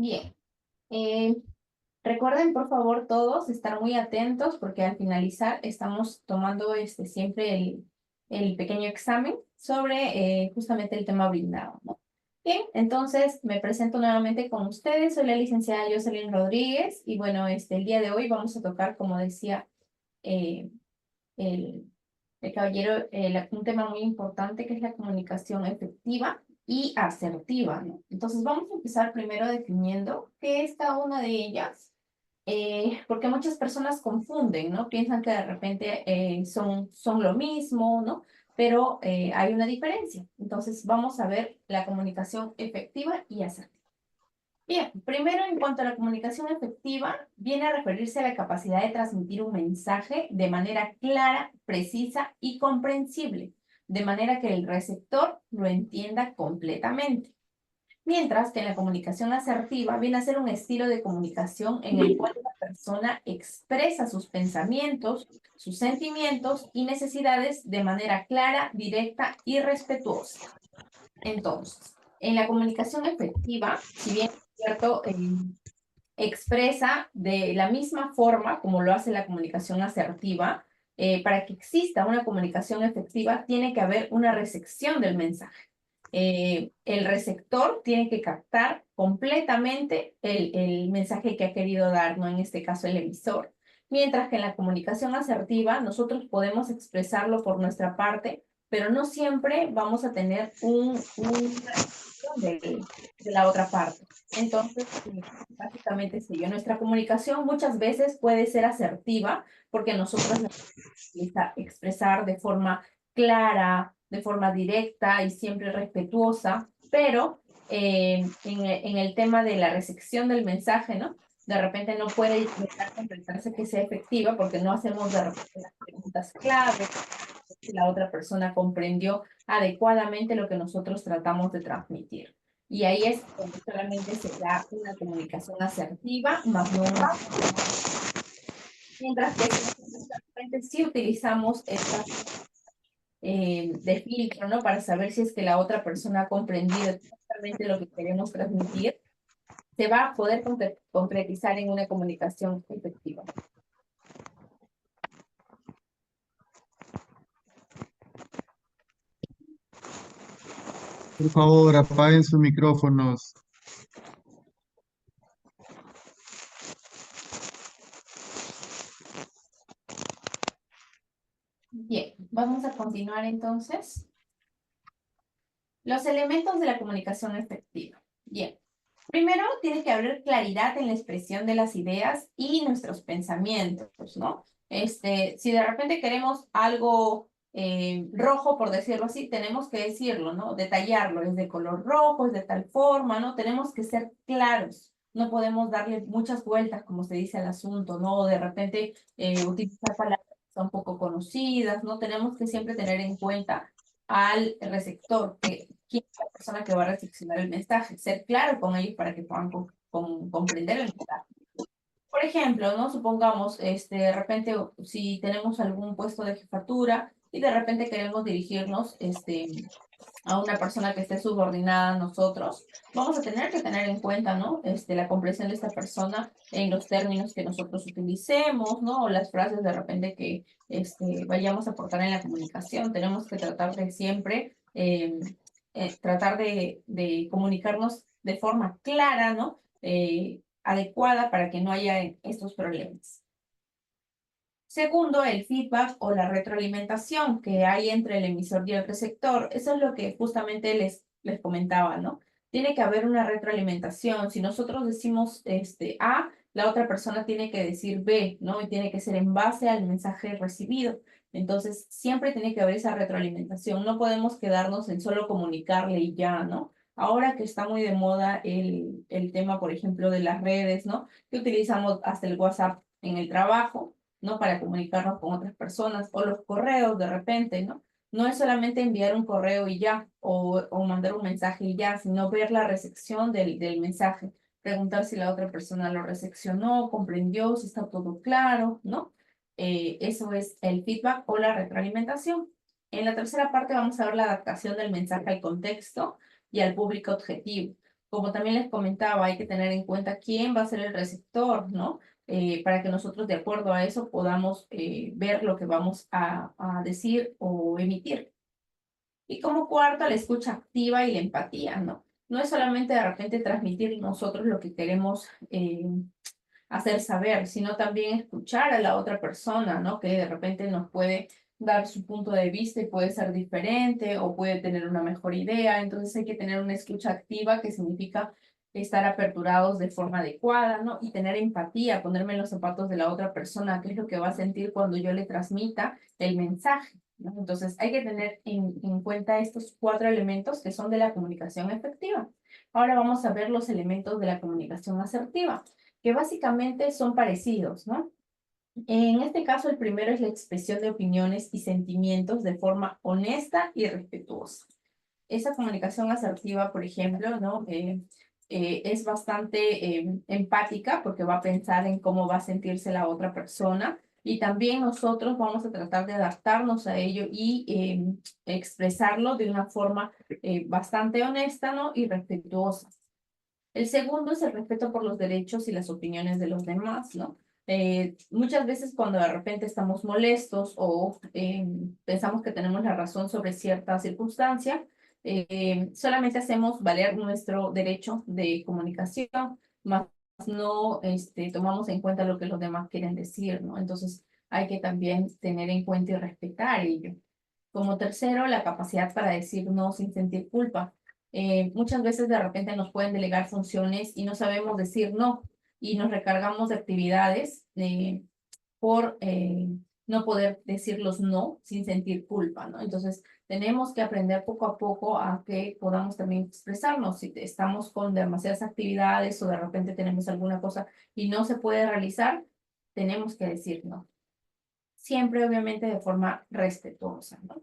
Bien. Eh, Recuerden, por favor, todos estar muy atentos porque al finalizar estamos tomando siempre el pequeño examen sobre justamente el tema brindado, ¿no? Bien, entonces me presento nuevamente con ustedes. Soy la licenciada Jocelyn Rodríguez y bueno, el día de hoy vamos a tocar, como decía eh, el, el caballero, un tema muy importante que es la comunicación efectiva y asertiva, ¿no? Entonces vamos a empezar primero definiendo qué es cada una de ellas, porque muchas personas confunden, ¿no? Piensan que de repente son lo mismo, ¿no? Pero hay una diferencia. Entonces vamos a ver la comunicación efectiva y asertiva. Bien, primero en cuanto a la comunicación efectiva, viene a referirse a la capacidad de transmitir un mensaje de manera clara, precisa y comprensible, de manera que el receptor lo entienda completamente. Mientras que en la comunicación asertiva viene a ser un estilo de comunicación en el cual la persona expresa sus pensamientos, sus sentimientos y necesidades de manera clara, directa y respetuosa. Entonces, en la comunicación efectiva, si bien es cierto, expresa de la misma forma como lo hace la comunicación asertiva, para que exista una comunicación efectiva, tiene que haber una recepción del mensaje. El receptor tiene que captar completamente el mensaje que ha querido dar, ¿no? En este caso, el emisor. Mientras que en la comunicación asertiva, nosotros podemos expresarlo por nuestra parte, pero no siempre vamos a tener una recepción de la otra parte. Entonces, básicamente es ello. Nuestra comunicación muchas veces puede ser asertiva porque nosotros la expresar de forma clara, de forma directa y siempre respetuosa, pero en el tema de la recepción del mensaje, ¿no? De repente no puede llegar a completarse que sea efectiva porque no hacemos de repente las preguntas clave, si la otra persona comprendió adecuadamente lo que nosotros tratamos de transmitir. Y ahí es donde solamente se da una comunicación asertiva, más no una. Mientras que si nosotros realmente sí utilizamos esta de filtro, ¿no? Para saber si es que la otra persona ha comprendido exactamente lo que queremos transmitir, se va a poder concretizar en una comunicación efectiva. Por favor, apaguen sus micrófonos. Bien, vamos a continuar entonces. Los elementos de la comunicación efectiva. Bien, primero tiene que haber claridad en la expresión de las ideas y nuestros pensamientos, ¿no? Si de repente queremos algo rojo, por decirlo así, tenemos que decirlo, ¿no? Detallarlo, es de color rojo, es de tal forma, ¿no? Tenemos que ser claros. No podemos darle muchas vueltas, como se dice al asunto, ¿no? O de repente utilizar palabras que son poco conocidas, ¿no? Tenemos que siempre tener en cuenta al receptor, que quién es la persona que va a recepcionar el mensaje, ser claro con ellos para que puedan comprender el mensaje. Por ejemplo, ¿no? Supongamos, de repente, si tenemos algún puesto de jefatura y de repente queremos dirigirnos, a una persona que esté subordinada a nosotros, vamos a tener que tener en cuenta, ¿no? La comprensión de esta persona en los términos que nosotros utilicemos, ¿no? O las frases de repente que vayamos a aportar en la comunicación. Tenemos que tratar de siempre, tratar de comunicarnos de forma clara, ¿no? Adecuada para que no haya estos problemas. Segundo, el feedback o la retroalimentación que hay entre el emisor y el receptor. Eso es lo que justamente les comentaba, ¿no? Tiene que haber una retroalimentación. Si nosotros decimos A, la otra persona tiene que decir B, ¿no? Y tiene que ser en base al mensaje recibido. Entonces, siempre tiene que haber esa retroalimentación. No podemos quedarnos en solo comunicarle y ya, ¿no? Ahora que está muy de moda el tema, por ejemplo, de las redes, ¿no? Que utilizamos hasta el WhatsApp en el trabajo, ¿no? Para comunicarnos con otras personas, o los correos de repente, ¿no? No es solamente enviar un correo y ya, o mandar un mensaje y ya, sino ver la recepción del mensaje, preguntar si la otra persona lo recepcionó, comprendió, si está todo claro, ¿no? Eso es el feedback o la retroalimentación. En la tercera parte vamos a ver la adaptación del mensaje al contexto y al público objetivo. Como también les comentaba, hay que tener en cuenta quién va a ser el receptor, ¿no? Para que nosotros de acuerdo a eso podamos ver lo que vamos a decir o emitir. Y como cuarto, la escucha activa y la empatía, ¿no? No es solamente de repente transmitir nosotros lo que queremos hacer saber, sino también escuchar a la otra persona, ¿no? Que de repente nos puede dar su punto de vista y puede ser diferente o puede tener una mejor idea. Entonces hay que tener una escucha activa que significa estar aperturados de forma adecuada, ¿no? Y tener empatía, ponerme en los zapatos de la otra persona, qué es lo que va a sentir cuando yo le transmita el mensaje, ¿no? Entonces hay que tener en cuenta estos cuatro elementos que son de la comunicación efectiva. Ahora vamos a ver los elementos de la comunicación asertiva, que básicamente son parecidos, ¿no? En este caso, el primero es la expresión de opiniones y sentimientos de forma honesta y respetuosa. Esa comunicación asertiva, por ejemplo, ¿no? Es bastante empática porque va a pensar en cómo va a sentirse la otra persona y también nosotros vamos a tratar de adaptarnos a ello y expresarlo de una forma bastante honesta, ¿no? Y respetuosa. El segundo es el respeto por los derechos y las opiniones de los demás, ¿no? Muchas veces cuando de repente estamos molestos o pensamos que tenemos la razón sobre cierta circunstancia, solamente hacemos valer nuestro derecho de comunicación, más no tomamos en cuenta lo que los demás quieren decir, ¿no? Entonces hay que también tener en cuenta y respetar ello. Como tercero, la capacidad para decir no sin sentir culpa. Muchas veces de repente nos pueden delegar funciones y no sabemos decir no y nos recargamos de actividades por no poder decir los no sin sentir culpa, ¿no? Entonces tenemos que aprender poco a poco a que podamos también expresarnos. Si estamos con demasiadas actividades o de repente tenemos alguna cosa y no se puede realizar, tenemos que decir no. Siempre obviamente de forma respetuosa, ¿no?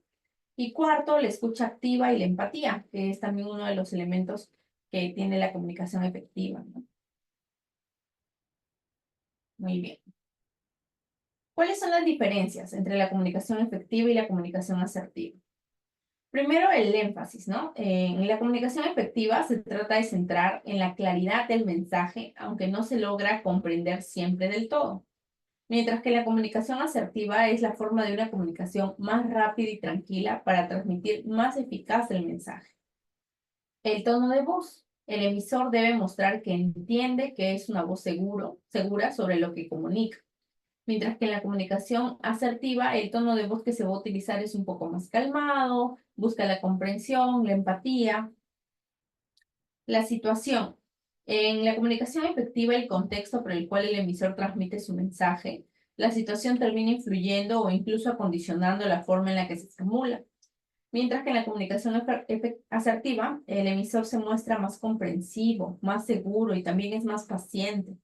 Y cuarto, la escucha activa y la empatía, que es también uno de los elementos que tiene la comunicación efectiva, ¿no? Muy bien. ¿Cuáles son las diferencias entre la comunicación efectiva y la comunicación asertiva? Primero, el énfasis, ¿no? En la comunicación efectiva se trata de centrar en la claridad del mensaje, aunque no se logra comprender siempre del todo. Mientras que la comunicación asertiva es la forma de una comunicación más rápida y tranquila para transmitir más eficaz el mensaje. El tono de voz. El emisor debe mostrar que entiende que es una voz segura sobre lo que comunica. Mientras que en la comunicación asertiva, el tono de voz que se va a utilizar es un poco más calmado, busca la comprensión, la empatía. La situación. En la comunicación efectiva, el contexto por el cual el emisor transmite su mensaje, la situación termina influyendo o incluso acondicionando la forma en la que se formula. Mientras que en la comunicación asertiva, el emisor se muestra más comprensivo, más seguro y también es más paciente.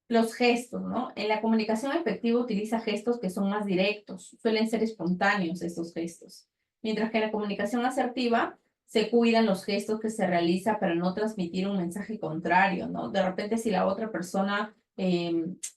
Los gestos, ¿no? En la comunicación efectiva utiliza gestos que son más directos, suelen ser espontáneos estos gestos. Mientras que en la comunicación asertiva se cuidan los gestos que se realiza para no transmitir un mensaje contrario, ¿no? De repente si la otra persona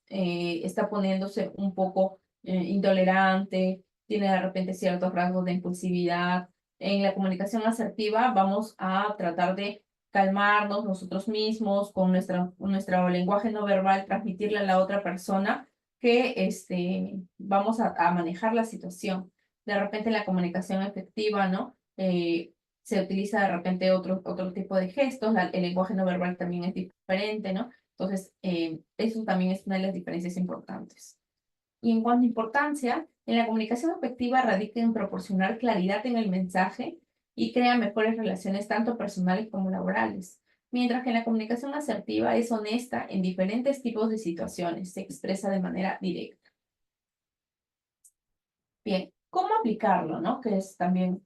está poniéndose un poco intolerante, tiene de repente ciertos rasgos de impulsividad, en la comunicación asertiva vamos a tratar de calmarnos nosotros mismos con nuestro lenguaje no verbal, transmitirle a la otra persona que vamos a manejar la situación. De repente la comunicación efectiva, ¿no? Se utiliza de repente otro tipo de gestos, el lenguaje no verbal también es diferente, ¿no? Entonces, eso también es una de las diferencias importantes. Y en cuanto a importancia, en la comunicación efectiva radica en proporcionar claridad en el mensaje y crea mejores relaciones tanto personales como laborales. Mientras que en la comunicación asertiva es honesta en diferentes tipos de situaciones, se expresa de manera directa. Bien, ¿cómo aplicarlo, no? Que es también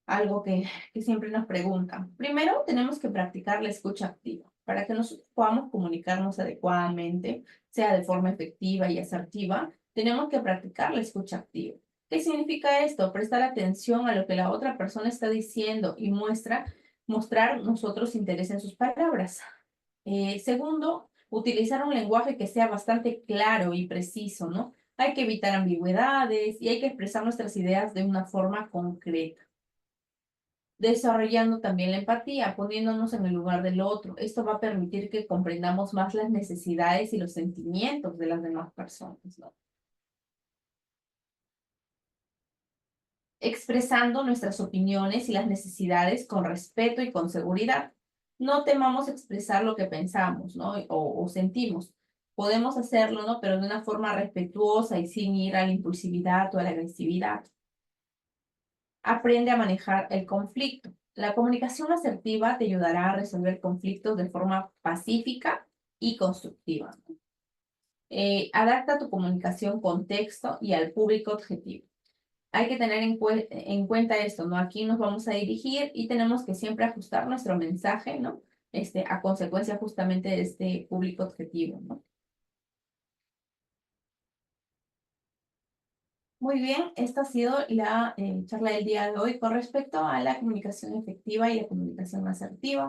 algo que siempre nos preguntan. Primero, tenemos que practicar la escucha activa para que nosotros podamos comunicarnos adecuadamente, sea de forma efectiva y asertiva. Tenemos que practicar la escucha activa. ¿Qué significa esto? Prestar atención a lo que la otra persona está diciendo y mostrar nosotros interés en sus palabras. Segundo, utilizar un lenguaje que sea bastante claro y preciso, ¿no? Hay que evitar ambigüedades y hay que expresar nuestras ideas de una forma concreta. desarrollando también la empatía, poniéndonos en el lugar del otro. Esto va a permitir que comprendamos más las necesidades y los sentimientos de las demás personas, ¿no? Expresando nuestras opiniones y las necesidades con respeto y con seguridad. No temamos expresar lo que pensamos, ¿no? O sentimos. Podemos hacerlo, ¿no? Pero de una forma respetuosa y sin ir a la impulsividad o a la agresividad. Aprende a manejar el conflicto. La comunicación asertiva te ayudará a resolver conflictos de forma pacífica y constructiva. Adapta tu comunicación contexto y al público objetivo. Hay que tener en cuenta esto, ¿no? Aquí nos vamos a dirigir y tenemos que siempre ajustar nuestro mensaje, ¿no? A consecuencia justamente de este público objetivo, ¿no? Muy bien, esta ha sido la charla del día de hoy con respecto a la comunicación efectiva y la comunicación asertiva.